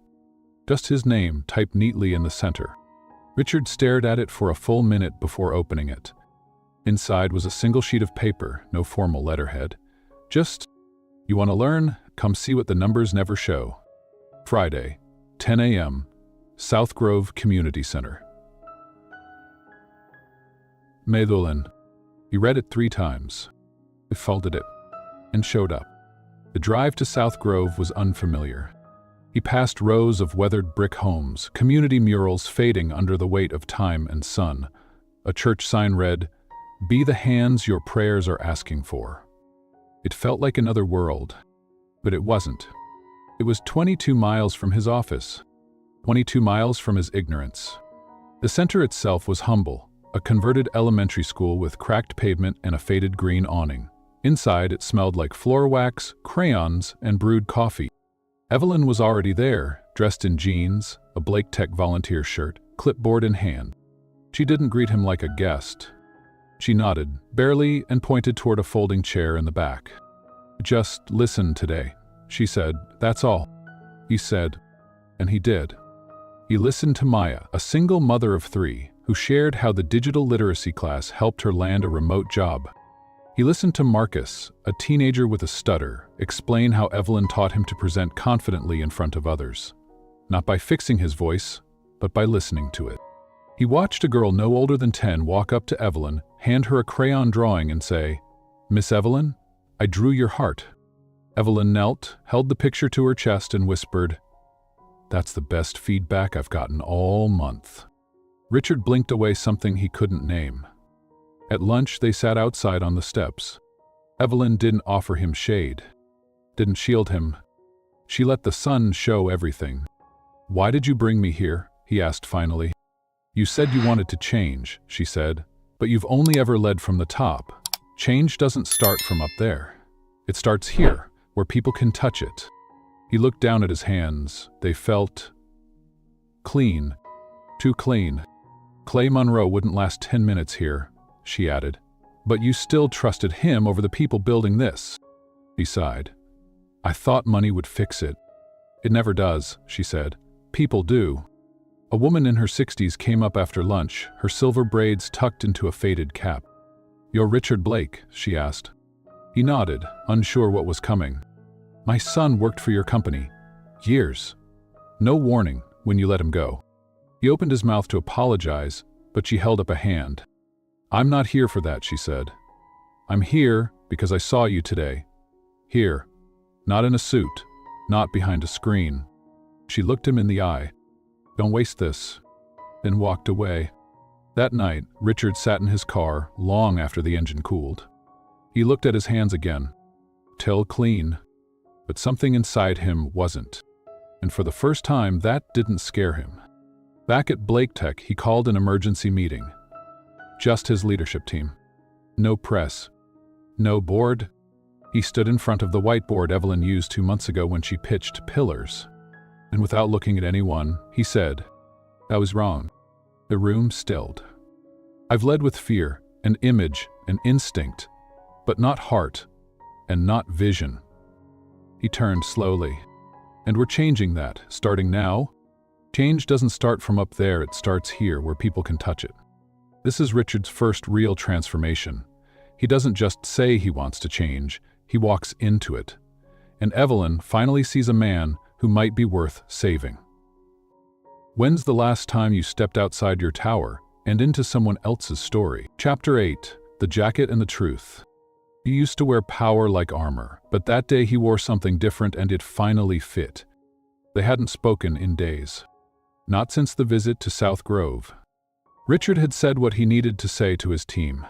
just his name typed neatly in the center. Richard stared at it for a full minute before opening it. Inside was a single sheet of paper, no formal letterhead. Just, "You want to learn? Come see what the numbers never show. Friday, 10 a.m., South Grove Community Center." Madeline. He read it 3 times. He folded it and showed up. The drive to South Grove was unfamiliar. He passed rows of weathered brick homes, community murals fading under the weight of time and sun. A church sign read, "Be the hands your prayers are asking for." It felt like another world, but it wasn't. It was 22 miles from his office, 22 miles from his ignorance. The center itself was humble, a converted elementary school with cracked pavement and a faded green awning. Inside, it smelled like floor wax, crayons, and brewed coffee. Evelyn was already there, dressed in jeans, a Blake Tech volunteer shirt, clipboard in hand. She didn't greet him like a guest. She nodded, barely, and pointed toward a folding chair in the back. "Just listen today," she said. "That's all." He said, and he did. He listened to Maya, a single mother of 3, who shared how the digital literacy class helped her land a remote job. He listened to Marcus, a teenager with a stutter, explain how Evelyn taught him to present confidently in front of others. Not by fixing his voice, but by listening to it. He watched a girl no older than 10 walk up to Evelyn, hand her a crayon drawing and say, "Miss Evelyn, I drew your heart." Evelyn knelt, held the picture to her chest and whispered, "That's the best feedback I've gotten all month." Richard blinked away something he couldn't name. At lunch, they sat outside on the steps. Evelyn didn't offer him shade, didn't shield him. She let the sun show everything. "Why did you bring me here?" he asked finally. "You said you wanted to change," she said, "but you've only ever led from the top. Change doesn't start from up there. It starts here, where people can touch it." He looked down at his hands. They felt clean, too clean. "Clay Monroe wouldn't last 10 minutes here," she added. "But you still trusted him over the people building this." He sighed. "I thought money would fix it." "It never does," she said. "People do." A woman in her 60s came up after lunch, her silver braids tucked into a faded cap. "You're Richard Blake?" she asked. He nodded, unsure what was coming. "My son worked for your company. Years. No warning when you let him go." He opened his mouth to apologize, but she held up a hand. "I'm not here for that," she said. "I'm here because I saw you today. Here. Not in a suit. Not behind a screen." She looked him in the eye. "Don't waste this," then walked away. That night, Richard sat in his car long after the engine cooled. He looked at his hands again. Till clean. But something inside him wasn't. And for the first time, that didn't scare him. Back at Blake Tech, he called an emergency meeting. Just his leadership team. No press. No board. He stood in front of the whiteboard Evelyn used 2 months ago when she pitched pillars. And without looking at anyone, he said, "I was wrong." The room stilled. "I've led with fear, and image, and instinct, but not heart, and not vision." He turned slowly. "And we're changing that, starting now. Change doesn't start from up there, it starts here where people can touch it." This is Richard's first real transformation. He doesn't just say he wants to change, he walks into it. And Evelyn finally sees a man who might be worth saving. When's the last time you stepped outside your tower and into someone else's story? Chapter 8, The Jacket and the Truth. He used to wear power like armor, but that day he wore something different and it finally fit. They hadn't spoken in days. Not since the visit to South Grove. Richard had said what he needed to say to his team.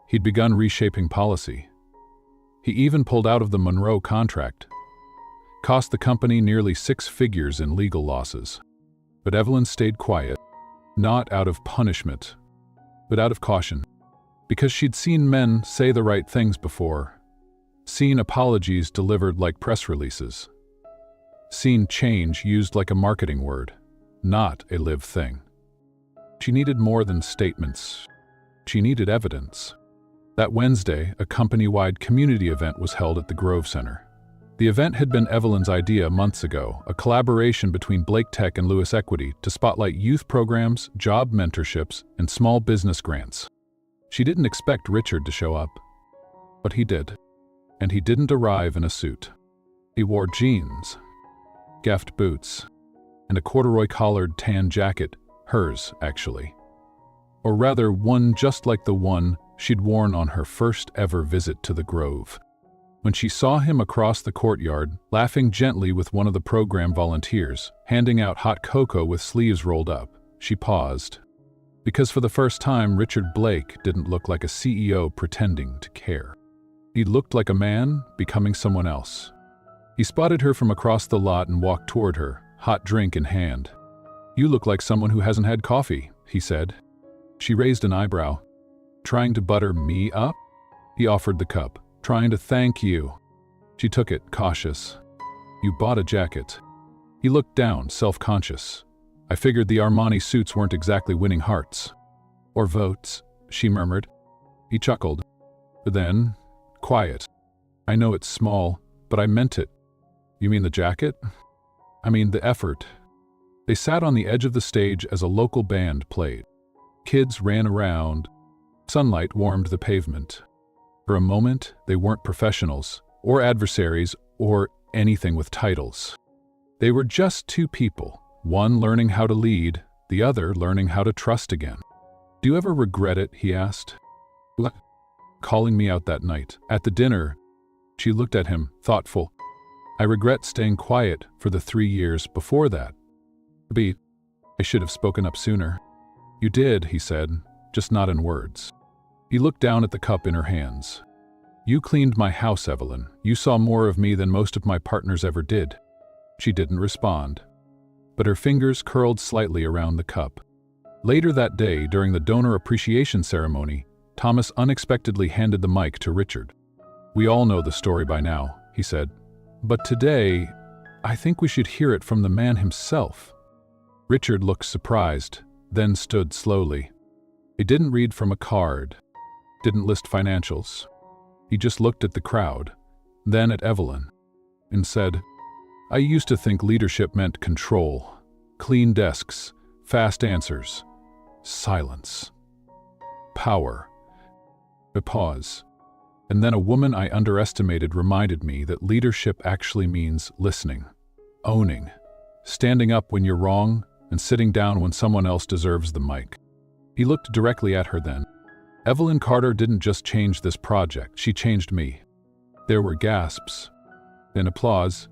He'd begun reshaping policy. He even pulled out of the Monroe contract. Cost the company nearly 6 figures in legal losses. But Evelyn stayed quiet, not out of punishment, but out of caution. Because she'd seen men say the right things before, seen apologies delivered like press releases, seen change used like a marketing word, not a live thing. She needed more than statements. She needed evidence. That Wednesday, a company-wide community event was held at the Grove Center. The event had been Evelyn's idea months ago, a collaboration between Blake Tech and Lewis Equity to spotlight youth programs, job mentorships, and small business grants. She didn't expect Richard to show up, but he did. And he didn't arrive in a suit. He wore jeans, gaffed boots, and a corduroy-collared tan jacket, hers, actually. Or rather, one just like the one she'd worn on her first ever visit to the Grove. When she saw him across the courtyard, laughing gently with one of the program volunteers, handing out hot cocoa with sleeves rolled up, she paused. Because for the first time, Richard Blake didn't look like a CEO pretending to care. He looked like a man becoming someone else. He spotted her from across the lot and walked toward her, hot drink in hand. "You look like someone who hasn't had coffee," he said. She raised an eyebrow. "Trying to butter me up?" He offered the cup. "Trying to thank you." She took it, cautious. "You bought a jacket." He looked down, self-conscious. "I figured the Armani suits weren't exactly winning hearts." "Or votes," she murmured. He chuckled. But then, quiet. "I know it's small, but I meant it." "You mean the jacket?" "I mean the effort." They sat on the edge of the stage as a local band played. Kids ran around. Sunlight warmed the pavement. For a moment, they weren't professionals, or adversaries, or anything with titles. They were just two people, one learning how to lead, the other learning how to trust again. "Do you ever regret it?" he asked. "Calling me out that night. At the dinner." She looked at him, thoughtful. "I regret staying quiet for the 3 years before that. I should have spoken up sooner." "You did," he said, "just not in words." He looked down at the cup in her hands. "You cleaned my house, Evelyn. You saw more of me than most of my partners ever did." She didn't respond, but her fingers curled slightly around the cup. Later that day, during the donor appreciation ceremony, Thomas unexpectedly handed the mic to Richard. "We all know the story by now," he said, "but today, I think we should hear it from the man himself." Richard looked surprised, then stood slowly. He didn't read from a card, didn't list financials. He just looked at the crowd, then at Evelyn, and said, "I used to think leadership meant control, clean desks, fast answers, silence, power." A pause. And then a woman I underestimated reminded me that leadership actually means listening, owning, standing up when you're wrong, and sitting down when someone else deserves the mic. He looked directly at her then. Evelyn Carter didn't just change this project, she changed me. There were gasps, then applause,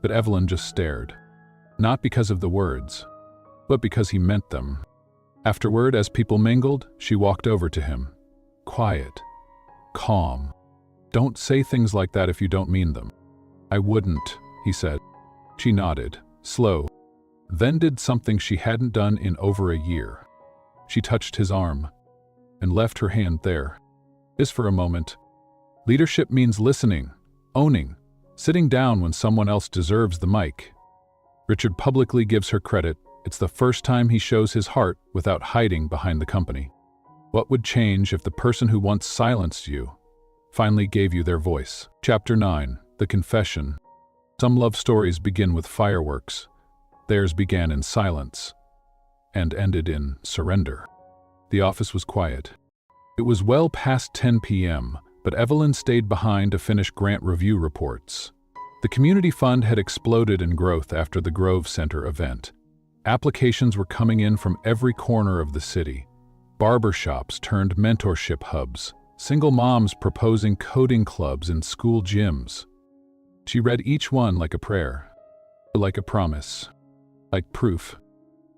but Evelyn just stared. Not because of the words, but because he meant them. Afterward, as people mingled, she walked over to him. Quiet, calm. "Don't say things like that if you don't mean them." "I wouldn't," he said. She nodded, slow, then did something she hadn't done in over a year. She touched his arm and left her hand there. Just for a moment. Leadership means listening, owning, sitting down when someone else deserves the mic. Richard publicly gives her credit. It's the first time he shows his heart without hiding behind the company. What would change if the person who once silenced you finally gave you their voice? Chapter 9, The Confession. Some love stories begin with fireworks. Theirs began in silence and ended in surrender. The office was quiet. It was well past 10 p.m., but Evelyn stayed behind to finish grant review reports. The community fund had exploded in growth after the Grove Center event. Applications were coming in from every corner of the city. Barbershops turned mentorship hubs, single moms proposing coding clubs in school gyms. She read each one like a prayer, like a promise, like proof.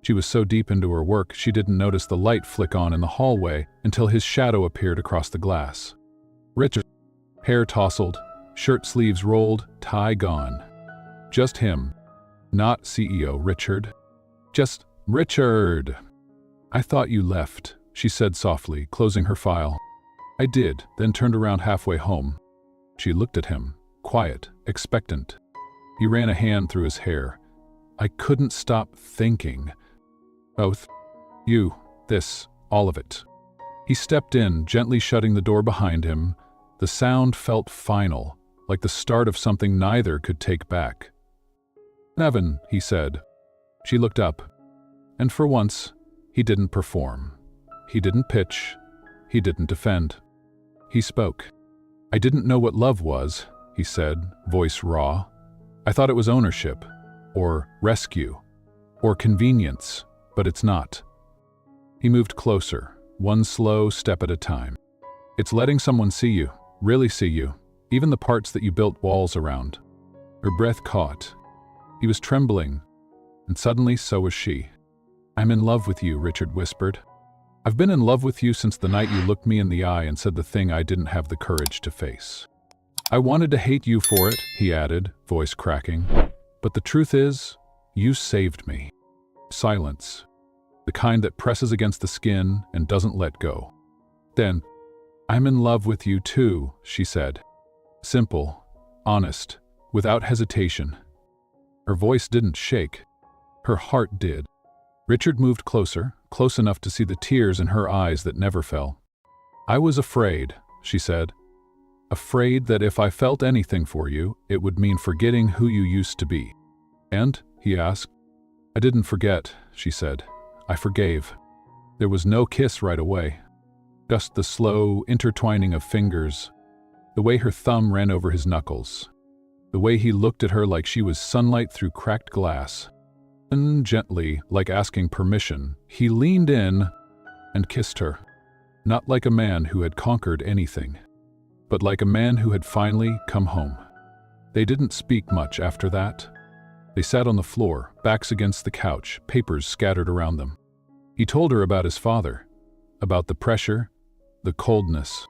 She was so deep into her work she didn't notice the light flick on in the hallway until his shadow appeared across the glass. Richard, hair tousled, shirt sleeves rolled, tie gone. Just him. Not CEO Richard. Just Richard. "I thought you left," she said softly, closing her file. "I did, then turned around halfway home." She looked at him, quiet, expectant. He ran a hand through his hair. "I couldn't stop thinking. Both. You, this, all of it." He stepped in, gently shutting the door behind him. The sound felt final, like the start of something neither could take back. "Evan," he said. She looked up. And for once, he didn't perform. He didn't pitch. He didn't defend. He spoke. "I didn't know what love was," he said, voice raw. "I thought it was ownership, or rescue, or convenience, but it's not." He moved closer, one slow step at a time. "It's letting someone see you, really see you, even the parts that you built walls around." Her breath caught. He was trembling, and suddenly so was she. "I'm in love with you," Richard whispered. "I've been in love with you since the night you looked me in the eye and said the thing I didn't have the courage to face. I wanted to hate you for it," he added, voice cracking. "But the truth is, you saved me." Silence. The kind that presses against the skin and doesn't let go. Then, "I'm in love with you too," she said. Simple, honest, without hesitation. Her voice didn't shake. Her heart did. Richard moved closer, close enough to see the tears in her eyes that never fell. "I was afraid," she said. "Afraid that if I felt anything for you, it would mean forgetting who you used to be." "And?" he asked. "I didn't forget," she said. "I forgave." There was no kiss right away. Just the slow intertwining of fingers, The way her thumb ran over his knuckles. The way he looked at her like she was sunlight through cracked glass. And gently, like asking permission, he leaned in and kissed her. Not like a man who had conquered anything, but like a man who had finally come home. They didn't speak much after that. They sat on the floor, backs against the couch, papers scattered around them. He told her about his father, about the pressure, the coldness.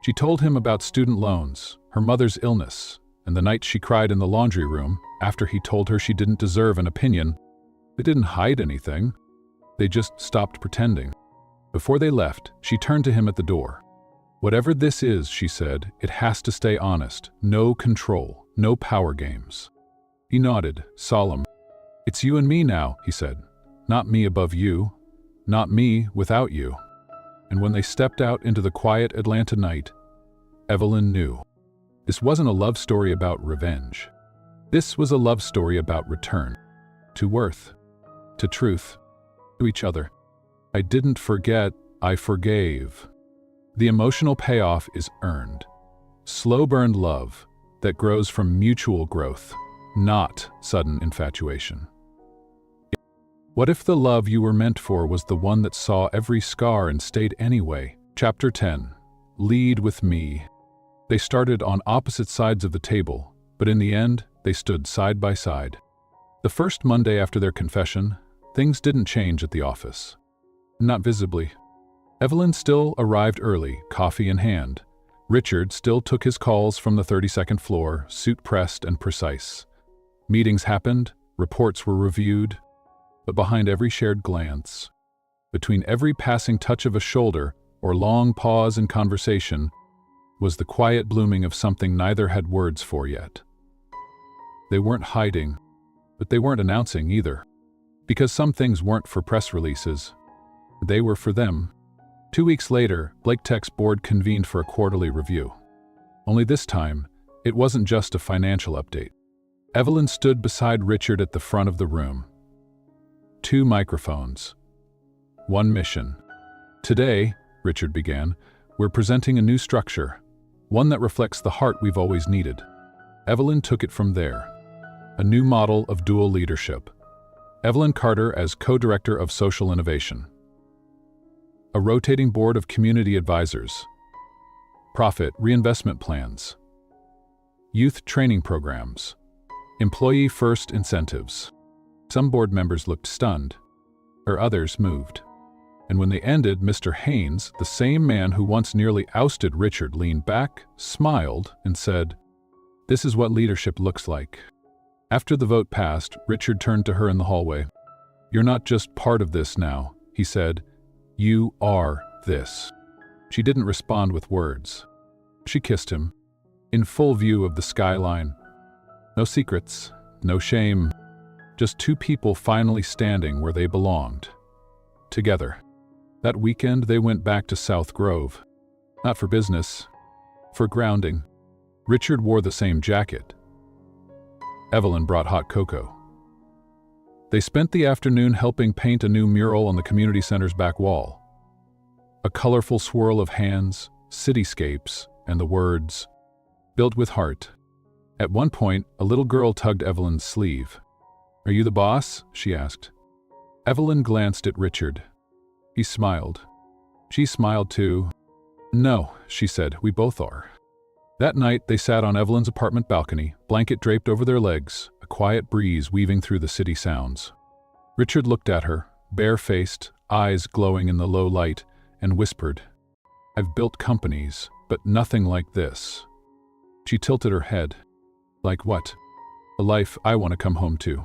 She told him about student loans, her mother's illness, and the night she cried in the laundry room after he told her she didn't deserve an opinion. They didn't hide anything. They just stopped pretending. Before they left, she turned to him at the door. "Whatever this is," she said, "it has to stay honest. No control, no power games." He nodded, solemn. "It's you and me now," he said. "Not me above you. Not me without you." And when they stepped out into the quiet Atlanta night, Evelyn knew. This wasn't a love story about revenge. This was a love story about return. To worth. To truth. To each other. I didn't forget, I forgave. The emotional payoff is earned. Slow-burned love that grows from mutual growth, not sudden infatuation. What if the love you were meant for was the one that saw every scar and stayed anyway? Chapter 10. Lead with me. They started on opposite sides of the table, but in the end, they stood side by side. The first Monday after their confession, things didn't change at the office. Not visibly. Evelyn still arrived early, coffee in hand. Richard still took his calls from the 32nd floor, suit pressed and precise. Meetings happened, reports were reviewed, but behind every shared glance, between every passing touch of a shoulder or long pause in conversation, was the quiet blooming of something neither had words for yet. They weren't hiding, but they weren't announcing either. Because some things weren't for press releases. They were for them. 2 weeks later, Blake Tech's board convened for a quarterly review. Only this time, it wasn't just a financial update. Evelyn stood beside Richard at the front of the room. 2 microphones. 1 mission. "Today," Richard began, "we're presenting a new structure, one that reflects the heart we've always needed." Evelyn took it from there. A new model of dual leadership. Evelyn Carter as co-director of social innovation. A rotating board of community advisors. Profit reinvestment plans. Youth training programs. Employee-first incentives. Some board members looked stunned, or others moved. And when they ended, Mr. Haynes, the same man who once nearly ousted Richard, leaned back, smiled, and said, "This is what leadership looks like." After the vote passed, Richard turned to her in the hallway. "You're not just part of this now," he said. "You are this." She didn't respond with words. She kissed him, in full view of the skyline. No secrets, no shame, just 2 people finally standing where they belonged. Together. That weekend they went back to South Grove. Not for business, for grounding. Richard wore the same jacket. Evelyn brought hot cocoa. They spent the afternoon helping paint a new mural on the community center's back wall. A colorful swirl of hands, cityscapes, and the words, "Built with heart." At one point, a little girl tugged Evelyn's sleeve. "Are you the boss?" she asked. Evelyn glanced at Richard. He smiled. She smiled too. "No," she said, "we both are." That night, they sat on Evelyn's apartment balcony, blanket draped over their legs, a quiet breeze weaving through the city sounds. Richard looked at her, bare-faced, eyes glowing in the low light, and whispered, "I've built companies, but nothing like this." She tilted her head. "Like what?" "A life I want to come home to."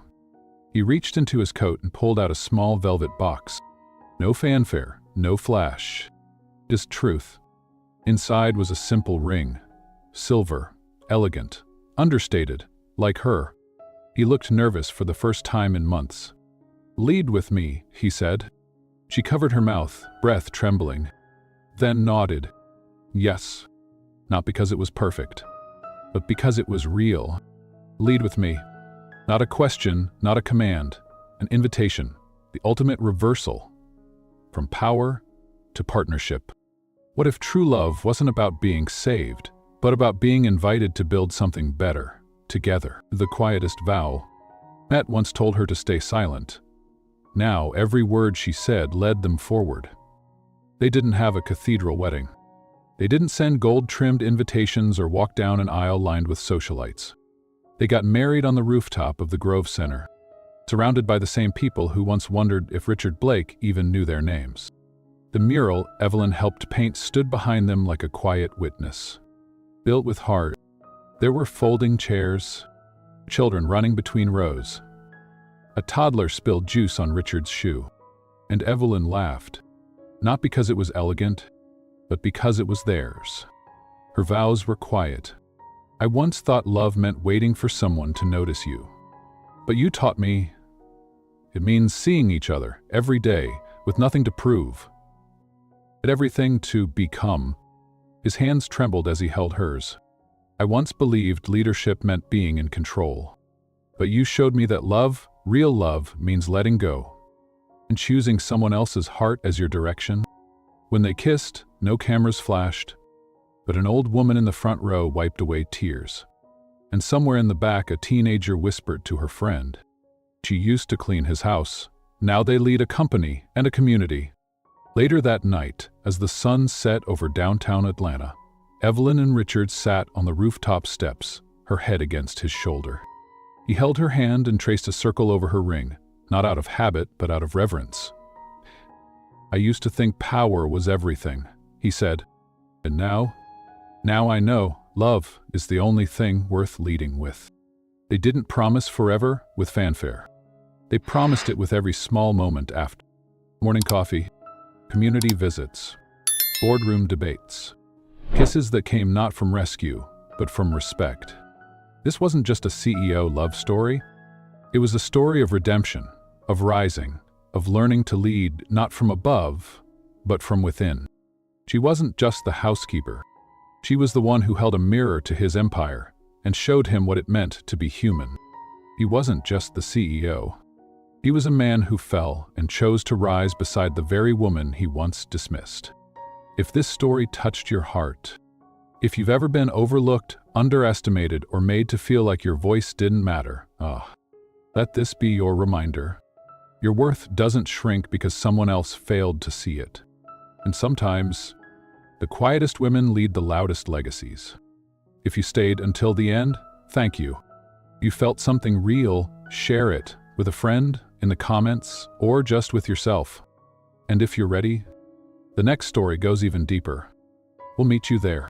He reached into his coat and pulled out a small velvet box. No fanfare, no flash. Just truth. Inside was a simple ring. Silver, elegant, understated, like her. He looked nervous for the first time in months. "Lead with me," he said. She covered her mouth, breath trembling, then nodded. Yes. Not because it was perfect, but because it was real. Lead with me. Not a question, not a command, an invitation, the ultimate reversal. From power to partnership. What if true love wasn't about being saved, but about being invited to build something better, together. The quietest vow. Matt once told her to stay silent. Now, every word she said led them forward. They didn't have a cathedral wedding. They didn't send gold-trimmed invitations or walk down an aisle lined with socialites. They got married on the rooftop of the Grove Center, surrounded by the same people who once wondered if Richard Blake even knew their names. The mural Evelyn helped paint stood behind them like a quiet witness. Built with heart, there were folding chairs, children running between rows. A toddler spilled juice on Richard's shoe, and Evelyn laughed, not because it was elegant, but because it was theirs. Her vows were quiet. I once thought love meant waiting for someone to notice you. But you taught me it means seeing each other every day with nothing to prove, but everything to become. His hands trembled as he held hers. I once believed leadership meant being in control. But you showed me that love, real love, means letting go and choosing someone else's heart as your direction. When they kissed, no cameras flashed, but an old woman in the front row wiped away tears. And somewhere in the back, a teenager whispered to her friend. She used to clean his house. Now they lead a company and a community. Later that night, as the sun set over downtown Atlanta, Evelyn and Richard sat on the rooftop steps, her head against his shoulder. He held her hand and traced a circle over her ring, not out of habit, but out of reverence. I used to think power was everything, he said. And now I know love is the only thing worth leading with. They didn't promise forever with fanfare. They promised it with every small moment after. Morning coffee, community visits, boardroom debates, kisses that came not from rescue, but from respect. This wasn't just a CEO love story. It was a story of redemption, of rising, of learning to lead not from above, but from within. She wasn't just the housekeeper. She was the one who held a mirror to his empire and showed him what it meant to be human. He wasn't just the CEO. He was a man who fell and chose to rise beside the very woman he once dismissed. If this story touched your heart, if you've ever been overlooked, underestimated, or made to feel like your voice didn't matter, let this be your reminder. Your worth doesn't shrink because someone else failed to see it. And sometimes, the quietest women lead the loudest legacies. If you stayed until the end, thank you. You felt something real, share it with a friend, in the comments, or just with yourself. And if you're ready, the next story goes even deeper. We'll meet you there.